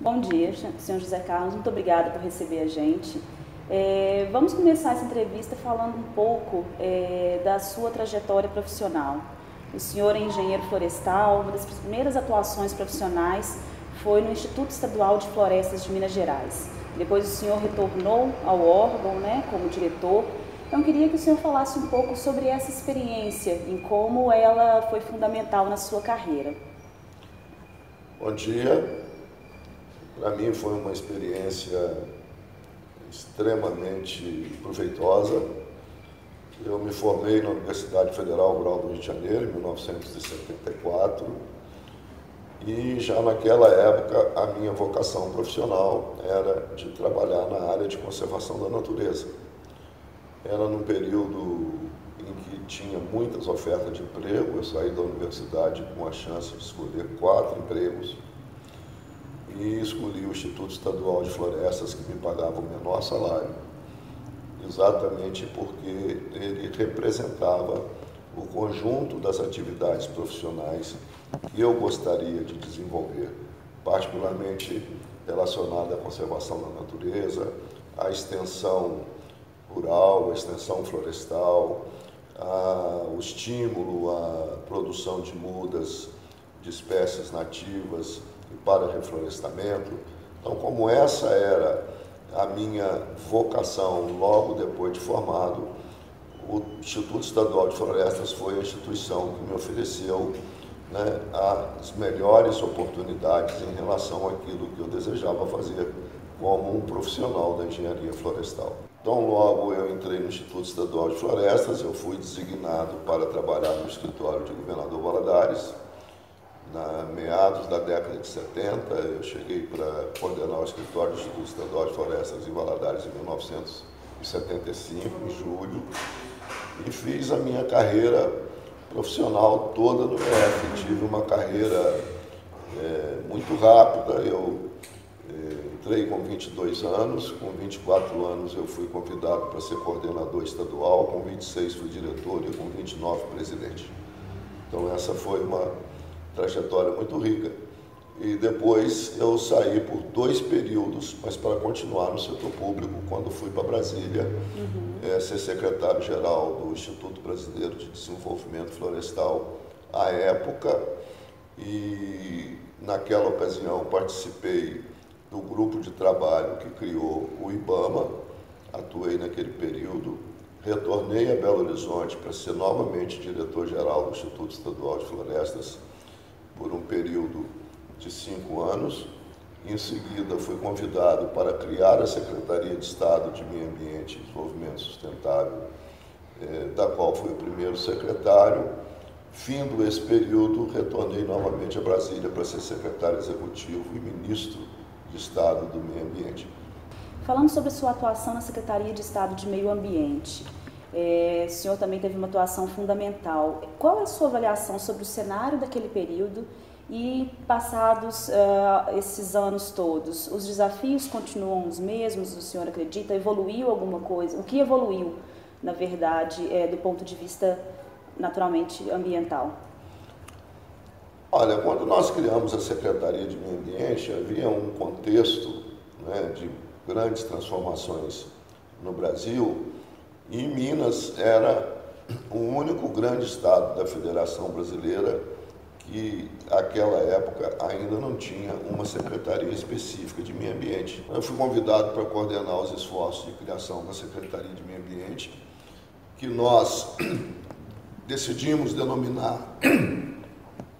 Bom dia, senhor José Carlos, muito obrigada por receber a gente. Vamos começar essa entrevista falando um pouco da sua trajetória profissional. O senhor é engenheiro florestal, uma das primeiras atuações profissionais foi no Instituto Estadual de Florestas de Minas Gerais. Depois o senhor retornou ao órgão, como diretor. Então, queria que o senhor falasse um pouco sobre essa experiência, em como ela foi fundamental na sua carreira. Bom dia. Para mim foi uma experiência extremamente proveitosa. Eu me formei na Universidade Federal Rural do Rio de Janeiro, em 1974, e já naquela época a minha vocação profissional era de trabalhar na área de conservação da natureza. Era num período em que tinha muitas ofertas de emprego. Eu saí da universidade com a chance de escolher 4 empregos e escolhi o Instituto Estadual de Florestas, que me pagava o menor salário, exatamente porque ele representava o conjunto das atividades profissionais que eu gostaria de desenvolver, particularmente relacionada à conservação da natureza, à extensão rural, à extensão florestal, o estímulo à produção de mudas de espécies nativas e para reflorestamento. Então, como essa era a minha vocação logo depois de formado, o Instituto Estadual de Florestas foi a instituição que me ofereceu as melhores oportunidades em relação àquilo que eu desejava fazer como um profissional da engenharia florestal. Então, logo eu entrei no Instituto Estadual de Florestas, eu fui designado para trabalhar no escritório de Governador Valadares. Na meados da década de 70, eu cheguei para coordenar o escritório do Instituto Estadual de Florestas em Valadares em 1975, em julho, e fiz a minha carreira profissional toda no IF. Tive uma carreira muito rápida. Eu entrei com 22 anos, com 24 anos eu fui convidado para ser coordenador estadual, com 26 fui diretor e com 29 presidente. Então essa foi uma trajetória muito rica. E depois eu saí por 2 períodos, mas para continuar no setor público, quando fui para Brasília, ser secretário-geral do Instituto Brasileiro de Desenvolvimento Florestal à época, e naquela ocasião participei do grupo de trabalho que criou o IBAMA, atuei naquele período, retornei a Belo Horizonte para ser novamente diretor-geral do Instituto Estadual de Florestas por um período de 5 anos. Em seguida, fui convidado para criar a Secretaria de Estado de Meio Ambiente e Desenvolvimento Sustentável, da qual fui o primeiro secretário. Findo esse período, retornei novamente a Brasília para ser secretário executivo e ministro de Estado do Meio Ambiente. Falando sobre a sua atuação na Secretaria de Estado de Meio Ambiente, o senhor também teve uma atuação fundamental. Qual é a sua avaliação sobre o cenário daquele período e passados esses anos todos? Os desafios continuam os mesmos, o senhor acredita? Evoluiu alguma coisa? O que evoluiu, na verdade, do ponto de vista naturalmente ambiental? Olha, quando nós criamos a Secretaria de Meio Ambiente, havia um contexto de grandes transformações no Brasil, e Minas era o único grande estado da Federação Brasileira que, naquela época, ainda não tinha uma secretaria específica de meio ambiente. Eu fui convidado para coordenar os esforços de criação da Secretaria de Meio Ambiente, que nós decidimos denominar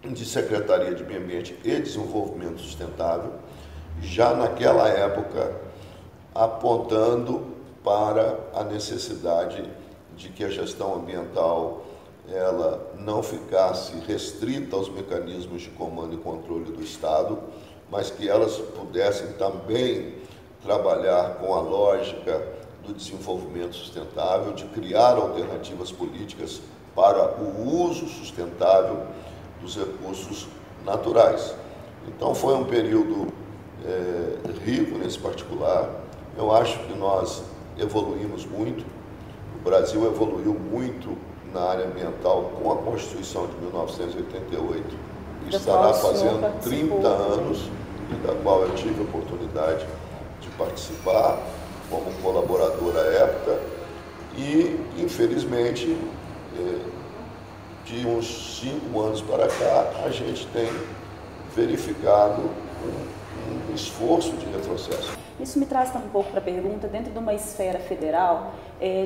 de Secretaria de Meio Ambiente e Desenvolvimento Sustentável, já naquela época apontando para a necessidade de que a gestão ambiental ela não ficasse restrita aos mecanismos de comando e controle do Estado, mas que elas pudessem também trabalhar com a lógica do desenvolvimento sustentável, de criar alternativas políticas para o uso sustentável dos recursos naturais. Então foi um período rico nesse particular. Eu acho que nós evoluímos muito, o Brasil evoluiu muito na área ambiental com a Constituição de 1988, estará fazendo 30 anos, e da qual eu tive a oportunidade de participar como colaborador à época, e, infelizmente, de uns 5 anos para cá, a gente tem verificado um esforço de retrocesso. Isso me traz também um pouco para a pergunta, dentro de uma esfera federal,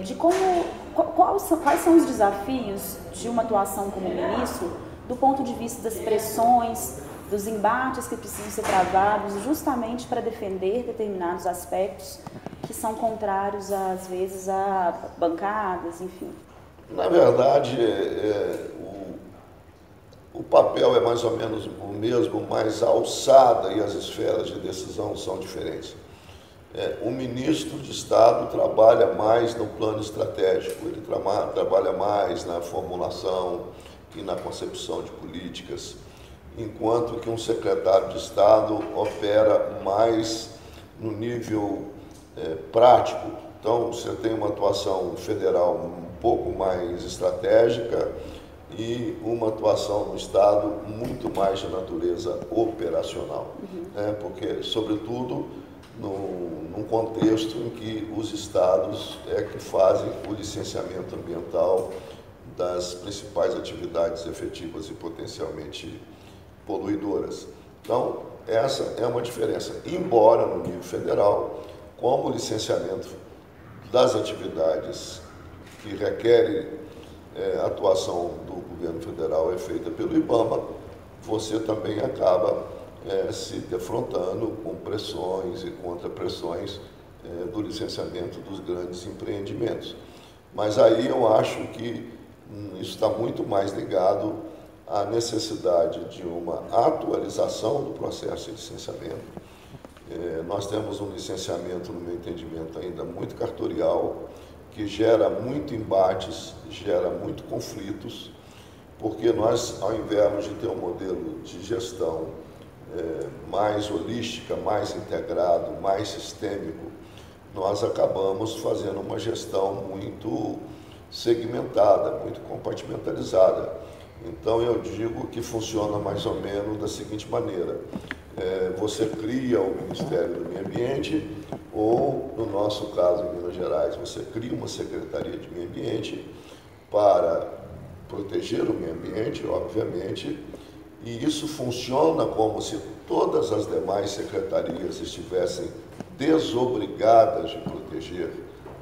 de quais são os desafios de uma atuação como ministro, do ponto de vista das pressões, dos embates que precisam ser travados, justamente para defender determinados aspectos que são contrários, às vezes, a bancadas, enfim. Na verdade, o papel é mais ou menos o mesmo, mas a alçada e as esferas de decisão são diferentes. O ministro de Estado trabalha mais no plano estratégico, ele trabalha mais na formulação e na concepção de políticas, enquanto que um secretário de Estado opera mais no nível prático. Então, você tem uma atuação federal um pouco mais estratégica e uma atuação no Estado muito mais de natureza operacional, porque, sobretudo, num contexto em que os estados que fazem o licenciamento ambiental das principais atividades efetivas e potencialmente poluidoras. Então, essa é uma diferença. Embora no nível federal, como o licenciamento das atividades que requerem atuação do governo federal é feita pelo IBAMA, você também acaba se defrontando com pressões e contrapressões do licenciamento dos grandes empreendimentos. Mas aí eu acho que isso está muito mais ligado à necessidade de uma atualização do processo de licenciamento. Nós temos um licenciamento, no meu entendimento, ainda muito cartorial, que gera muito embates, gera muito conflitos, porque nós, ao invés de ter um modelo de gestão mais holística, mais integrado, mais sistêmico, nós acabamos fazendo uma gestão muito segmentada, muito compartimentalizada. Então eu digo que funciona mais ou menos da seguinte maneira: você cria o Ministério do Meio Ambiente, ou, no nosso caso, em Minas Gerais, você cria uma Secretaria de Meio Ambiente para proteger o meio ambiente, obviamente, e isso funciona como se todas as demais secretarias estivessem desobrigadas de proteger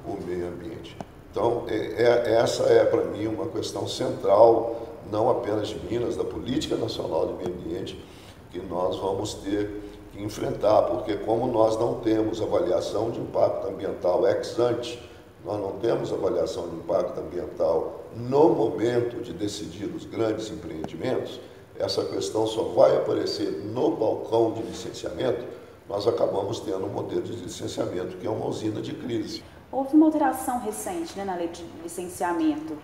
o meio ambiente. Então, essa é, para mim, uma questão central, não apenas de Minas, da política nacional de meio ambiente, que nós vamos ter que enfrentar, porque como nós não temos avaliação de impacto ambiental ex ante, nós não temos avaliação de impacto ambiental no momento de decidir os grandes empreendimentos, essa questão só vai aparecer no balcão de licenciamento, nós acabamos tendo um modelo de licenciamento que é uma usina de crise. Houve uma alteração recente, na lei de licenciamento,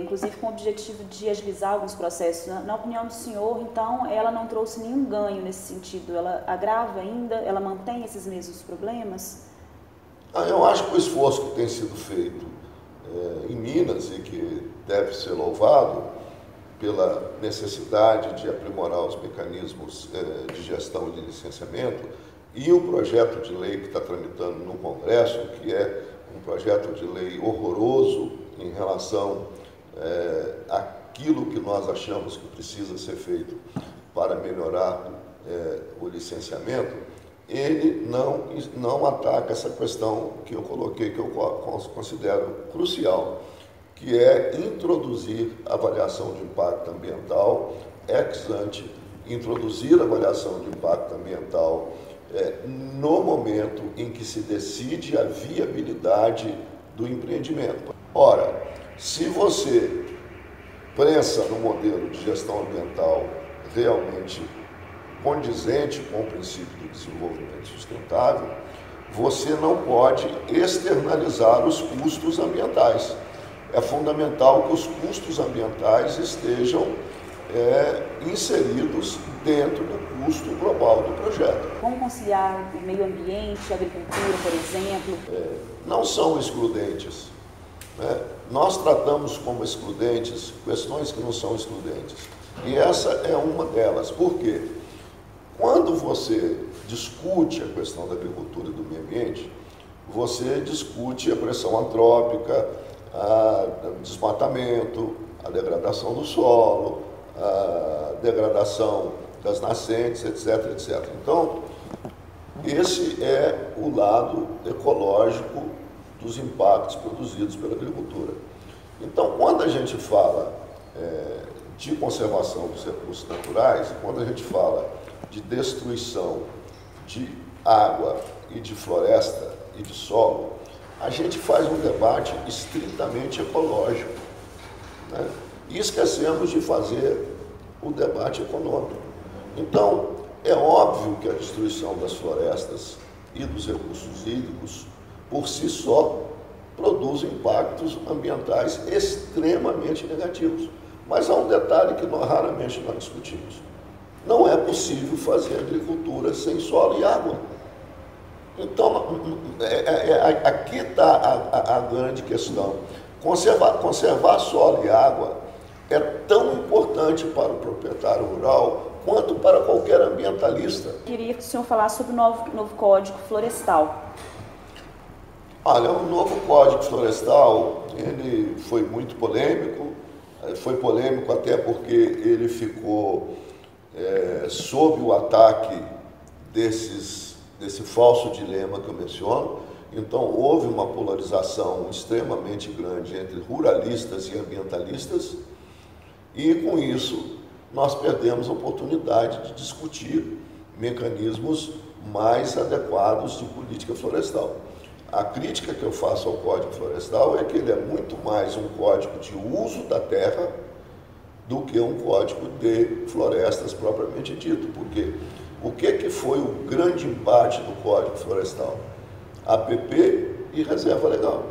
inclusive com o objetivo de agilizar alguns processos. Na opinião do senhor, então, ela não trouxe nenhum ganho nesse sentido? Ela agrava ainda? Ela mantém esses mesmos problemas? Eu acho que o esforço que tem sido feito em Minas e que deve ser louvado pela necessidade de aprimorar os mecanismos de gestão e de licenciamento, e o projeto de lei que está tramitando no Congresso, que é um projeto de lei horroroso em relação àquilo que nós achamos que precisa ser feito para melhorar o licenciamento, ele não ataca essa questão que eu coloquei, que eu considero crucial, que é introduzir avaliação de impacto ambiental ex ante, introduzir avaliação de impacto ambiental no momento em que se decide a viabilidade do empreendimento. Ora, se você pensa no modelo de gestão ambiental realmente condizente com o princípio do desenvolvimento sustentável, você não pode externalizar os custos ambientais. É fundamental que os custos ambientais estejam inseridos dentro do custo global do projeto. Como conciliar o meio ambiente, a agricultura, por exemplo? Não são excludentes. Nós tratamos como excludentes questões que não são excludentes. E essa é uma delas. Por quê? Quando quando você discute a questão da agricultura e do meio ambiente, você discute a pressão antrópica, o desmatamento, a degradação do solo, a degradação das nascentes, etc, etc. Então, esse é o lado ecológico dos impactos produzidos pela agricultura. Então, quando a gente fala de conservação dos recursos naturais, quando a gente fala de destruição de água e de floresta e de solo, a gente faz um debate estritamente ecológico, né? E esquecemos de fazer o debate econômico. Então, é óbvio que a destruição das florestas e dos recursos hídricos, por si só, produz impactos ambientais extremamente negativos. Mas há um detalhe que raramente nós discutimos. Não é possível fazer agricultura sem solo e água. Então, aqui está a grande questão. Conservar solo e água é tão importante para o proprietário rural quanto para qualquer ambientalista. Queria que o senhor falasse sobre o novo Código Florestal. Olha, o novo Código Florestal, ele foi muito polêmico. Foi polêmico até porque ele ficou sob o ataque desse falso dilema que eu menciono. Então, houve uma polarização extremamente grande entre ruralistas e ambientalistas, e com isso nós perdemos a oportunidade de discutir mecanismos mais adequados de política florestal. A crítica que eu faço ao Código Florestal é que ele é muito mais um código de uso da terra do que um código de florestas propriamente dito. Porque o que foi o grande embate do Código Florestal? APP e reserva legal.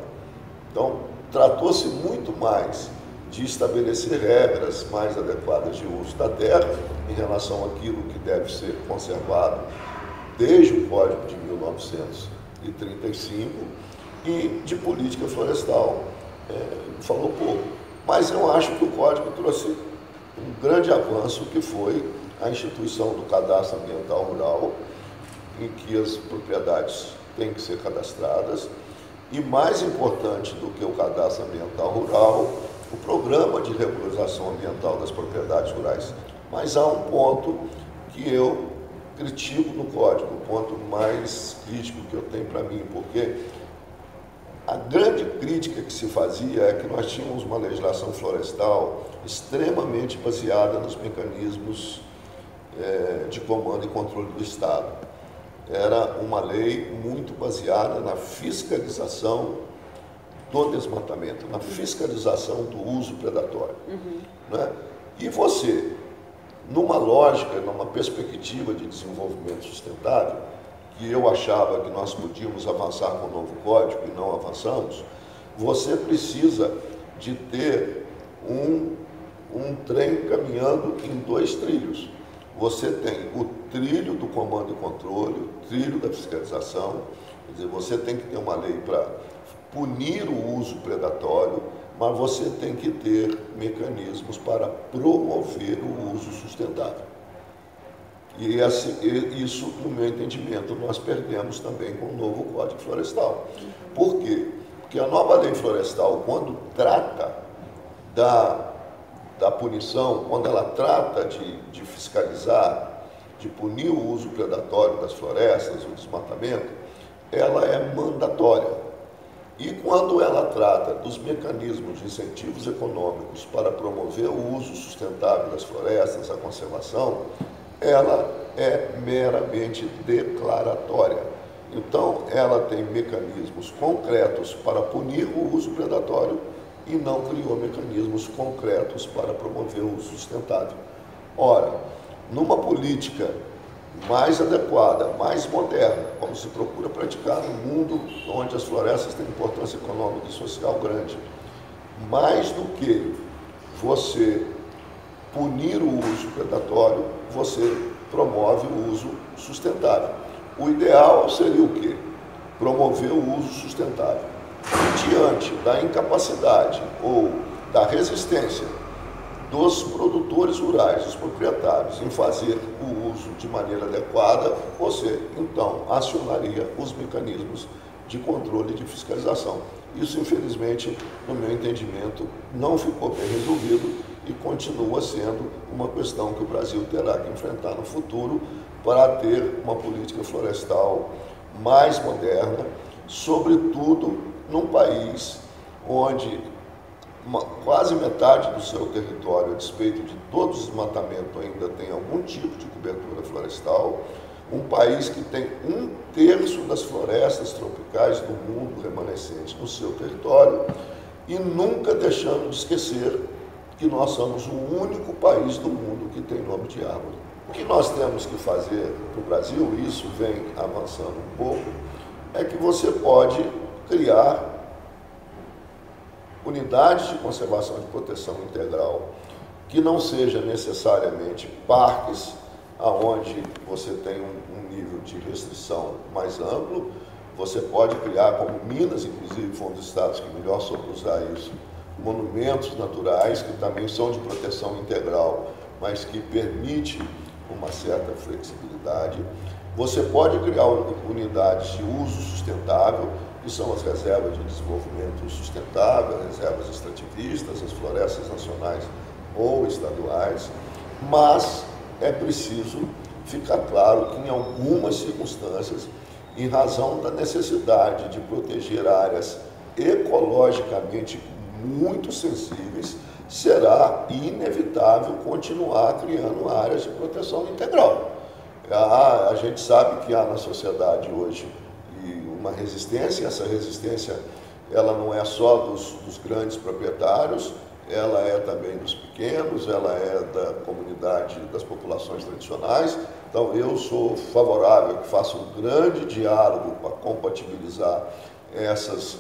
Então, tratou-se muito mais de estabelecer regras mais adequadas de uso da terra em relação àquilo que deve ser conservado desde o Código de 1935 e de política florestal. Falou pouco. Mas eu acho que o Código trouxe um grande avanço, que foi a instituição do cadastro ambiental rural, em que as propriedades têm que ser cadastradas, e mais importante do que o cadastro ambiental rural, o programa de regularização ambiental das propriedades rurais. Mas há um ponto que eu critico no Código, o ponto mais crítico que eu tenho para mim, porque a grande crítica que se fazia é que nós tínhamos uma legislação florestal extremamente baseada nos mecanismos de comando e controle do Estado. Era uma lei muito baseada na fiscalização do desmatamento, na fiscalização do uso predatório. Né? E você, numa lógica, numa perspectiva de desenvolvimento sustentável, que eu achava que nós podíamos avançar com o novo código e não avançamos, você precisa de ter um trem caminhando em dois trilhos. Você tem o trilho do comando e controle, o trilho da fiscalização, quer dizer, você tem que ter uma lei para punir o uso predatório, mas você tem que ter mecanismos para promover o uso sustentável. E isso, no meu entendimento, nós perdemos também com o novo Código Florestal. Por quê? Porque a nova lei florestal, quando trata da punição, quando ela trata de fiscalizar, de punir o uso predatório das florestas, o desmatamento, ela é mandatória. E quando ela trata dos mecanismos de incentivos econômicos para promover o uso sustentável das florestas, a conservação, ela é meramente declaratória. Então, ela tem mecanismos concretos para punir o uso predatório e não criou mecanismos concretos para promover o uso sustentável. Ora, numa política mais adequada, mais moderna, como se procura praticar no mundo onde as florestas têm importância econômica e social grande, mais do que você punir o uso predatório, você promove o uso sustentável. O ideal seria o quê? Promover o uso sustentável. Diante da incapacidade ou da resistência dos produtores rurais, dos proprietários, em fazer o uso de maneira adequada, você então acionaria os mecanismos de controle e de fiscalização. Isso, infelizmente, no meu entendimento, não ficou bem resolvido e continua sendo uma questão que o Brasil terá que enfrentar no futuro para ter uma política florestal mais moderna, sobretudo num país onde quase metade do seu território, a despeito de todo o desmatamento, ainda tem algum tipo de cobertura florestal, um país que tem 1/3 das florestas tropicais do mundo remanescentes no seu território, e nunca deixando de esquecer que nós somos o único país do mundo que tem nome de árvore. O que nós temos que fazer no Brasil, e isso vem avançando um pouco, é que você pode criar unidades de conservação e proteção integral, que não seja necessariamente parques, aonde você tem um nível de restrição mais amplo. Você pode criar, como Minas, inclusive, foi um dos estados que melhor soube usar isso, monumentos naturais, que também são de proteção integral, mas que permite uma certa flexibilidade. Você pode criar unidades de uso sustentável, que são as reservas de desenvolvimento sustentável, as reservas extrativistas, as florestas nacionais ou estaduais, mas é preciso ficar claro que em algumas circunstâncias, em razão da necessidade de proteger áreas ecologicamente muito sensíveis, será inevitável continuar criando áreas de proteção integral. A gente sabe que há na sociedade hoje uma resistência, essa resistência ela não é só dos grandes proprietários, ela é também dos pequenos, ela é da comunidade, das populações tradicionais. Então eu sou favorável que faça um grande diálogo para compatibilizar essas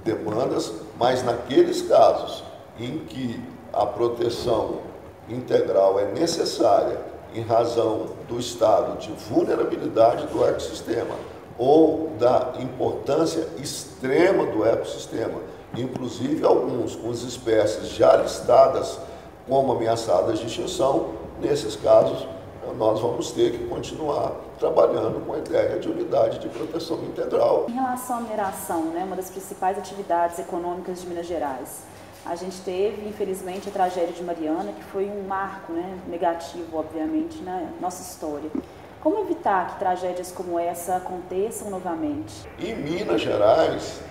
demandas, mas naqueles casos em que a proteção integral é necessária em razão do estado de vulnerabilidade do ecossistema ou da importância extrema do ecossistema, inclusive alguns com as espécies já listadas como ameaçadas de extinção, nesses casos nós vamos ter que continuar trabalhando com a ideia de unidade de proteção integral. Em relação à mineração, né, uma das principais atividades econômicas de Minas Gerais, a gente teve, infelizmente, a tragédia de Mariana, que foi um marco, né, negativo, obviamente, na nossa história. Como evitar que tragédias como essa aconteçam novamente? Em Minas Gerais,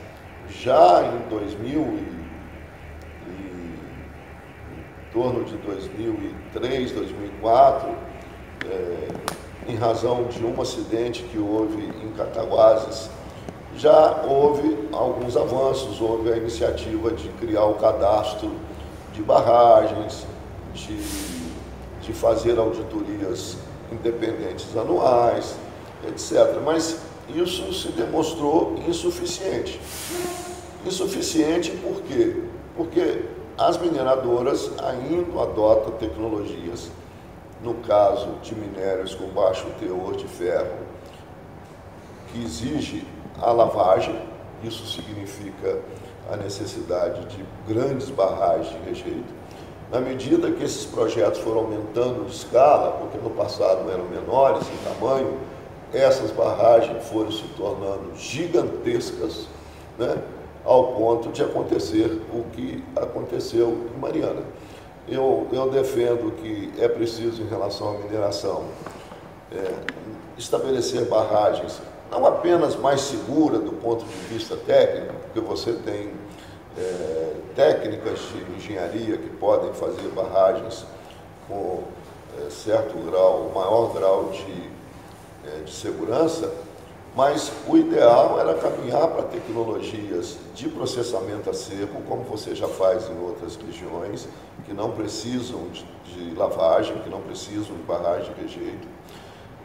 já em 2000, em torno de 2003, 2004, em razão de um acidente que houve em Cataguases, já houve alguns avanços, houve a iniciativa de criar o cadastro de barragens, de fazer auditorias independentes anuais, etc. Mas isso se demonstrou insuficiente. Insuficiente por quê? Porque as mineradoras ainda adotam tecnologias, no caso de minérios com baixo teor de ferro, que exige a lavagem. Isso significa a necessidade de grandes barragens de rejeito. Na medida que esses projetos foram aumentando de escala, porque no passado eram menores em tamanho, essas barragens foram se tornando gigantescas, né, ao ponto de acontecer o que aconteceu em Mariana. Eu defendo que é preciso, em relação à mineração, estabelecer barragens não apenas mais seguras do ponto de vista técnico, porque você tem técnicas de engenharia que podem fazer barragens com certo grau, maior grau de segurança, mas o ideal era caminhar para tecnologias de processamento a seco, como você já faz em outras regiões, que não precisam de lavagem, que não precisam de barragem de rejeito.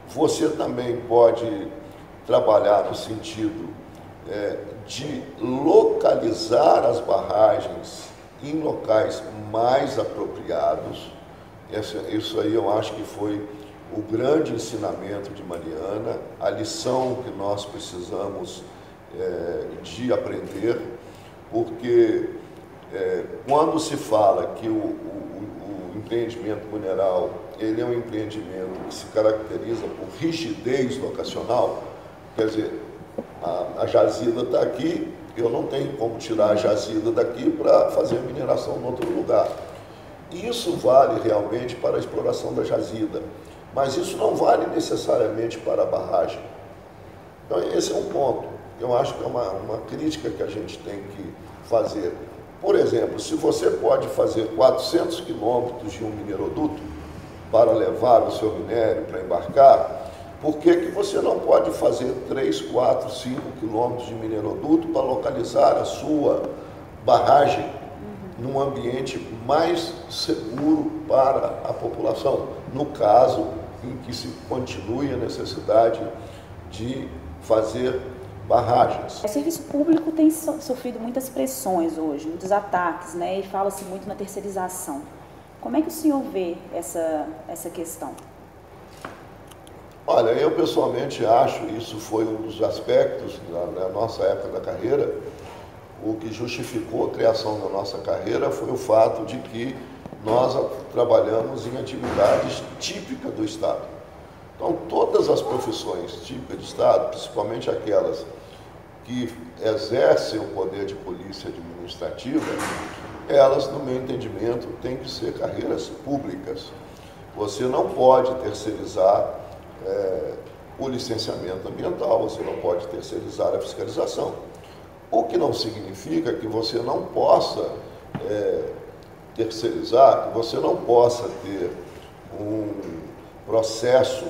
Você também pode trabalhar no sentido de localizar as barragens em locais mais apropriados. Isso aí eu acho que foi o grande ensinamento de Mariana, a lição que nós precisamos de aprender, porque quando se fala que o empreendimento mineral, ele é um empreendimento que se caracteriza por rigidez locacional, quer dizer, a jazida está aqui, eu não tenho como tirar a jazida daqui para fazer a mineração em outro lugar. Isso vale realmente para a exploração da jazida, mas isso não vale necessariamente para a barragem. Então esse é um ponto, eu acho que é uma crítica que a gente tem que fazer. Por exemplo, se você pode fazer 400 quilômetros de um mineroduto para levar o seu minério para embarcar, por que você não pode fazer 3, 4, 5 quilômetros de mineroduto para localizar a sua barragem num ambiente mais seguro para a população, no caso em que se continue a necessidade de fazer barragens? O serviço público tem sofrido muitas pressões hoje, muitos ataques, né? E fala-se muito na terceirização. Como é que o senhor vê essa questão? Olha, eu pessoalmente acho, isso foi um dos aspectos na nossa época da carreira, o que justificou a criação da nossa carreira foi o fato de que nós trabalhamos em atividades típicas do Estado. Então, todas as profissões típicas do Estado, principalmente aquelas que exercem o poder de polícia administrativa, elas, no meu entendimento, têm que ser carreiras públicas. Você não pode terceirizar o licenciamento ambiental, você não pode terceirizar a fiscalização. O que não significa que você não possa terceirizar, que você não possa ter um processo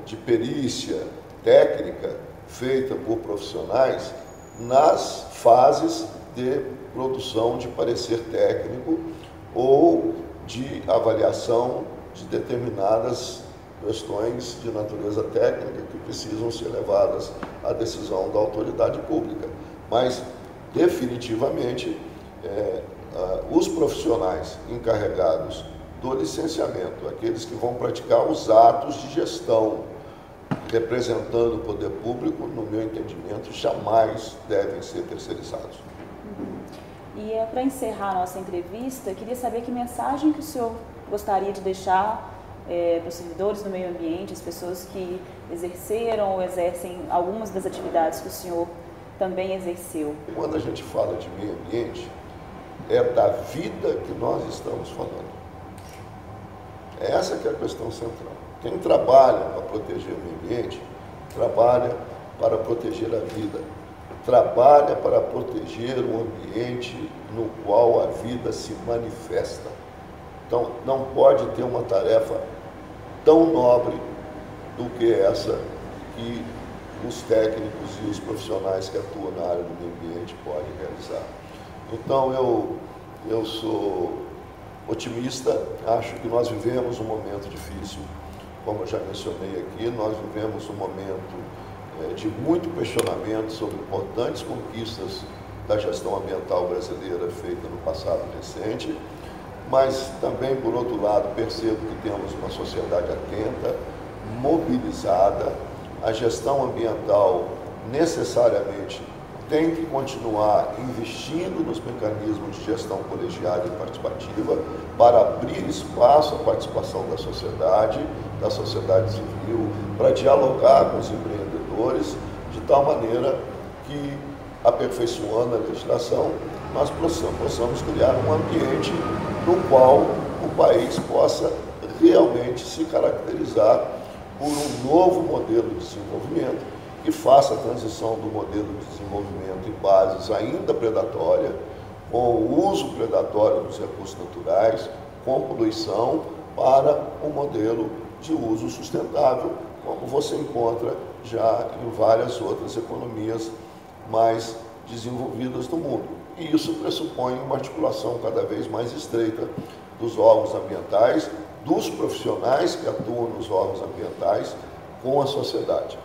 de perícia técnica feita por profissionais nas fases de produção de parecer técnico ou de avaliação de determinadas questões de natureza técnica que precisam ser levadas à decisão da autoridade pública. Mas, definitivamente, os profissionais encarregados do licenciamento, aqueles que vão praticar os atos de gestão representando o poder público, no meu entendimento, jamais devem ser terceirizados. E para encerrar a nossa entrevista, eu queria saber que mensagem que o senhor gostaria de deixar para os servidores do meio ambiente, as pessoas que exerceram ou exercem algumas das atividades que o senhor também exerceu. Quando a gente fala de meio ambiente, é da vida que nós estamos falando. Essa que é a questão central. Quem trabalha para proteger o meio ambiente, trabalha para proteger a vida, trabalha para proteger um ambiente no qual a vida se manifesta. Então, não pode ter uma tarefa tão nobre do que essa que os técnicos e os profissionais que atuam na área do meio ambiente podem realizar. Então, eu sou otimista, acho que nós vivemos um momento difícil, como eu já mencionei aqui, nós vivemos um momento de muito questionamento sobre importantes conquistas da gestão ambiental brasileira feita no passado recente, mas também, por outro lado, percebo que temos uma sociedade atenta, mobilizada. A gestão ambiental necessariamente tem que continuar investindo nos mecanismos de gestão colegiada e participativa para abrir espaço à participação da sociedade civil, para dialogar com os empreendedores, de tal maneira que, aperfeiçoando a legislação, nós possamos criar um ambiente no qual o país possa realmente se caracterizar por um novo modelo de desenvolvimento que faça a transição do modelo de desenvolvimento em bases ainda predatórias, com o uso predatório dos recursos naturais, com poluição, para um modelo de uso sustentável, como você encontra já em várias outras economias mais desenvolvidas do mundo. E isso pressupõe uma articulação cada vez mais estreita dos órgãos ambientais, dos profissionais que atuam nos órgãos ambientais, com a sociedade.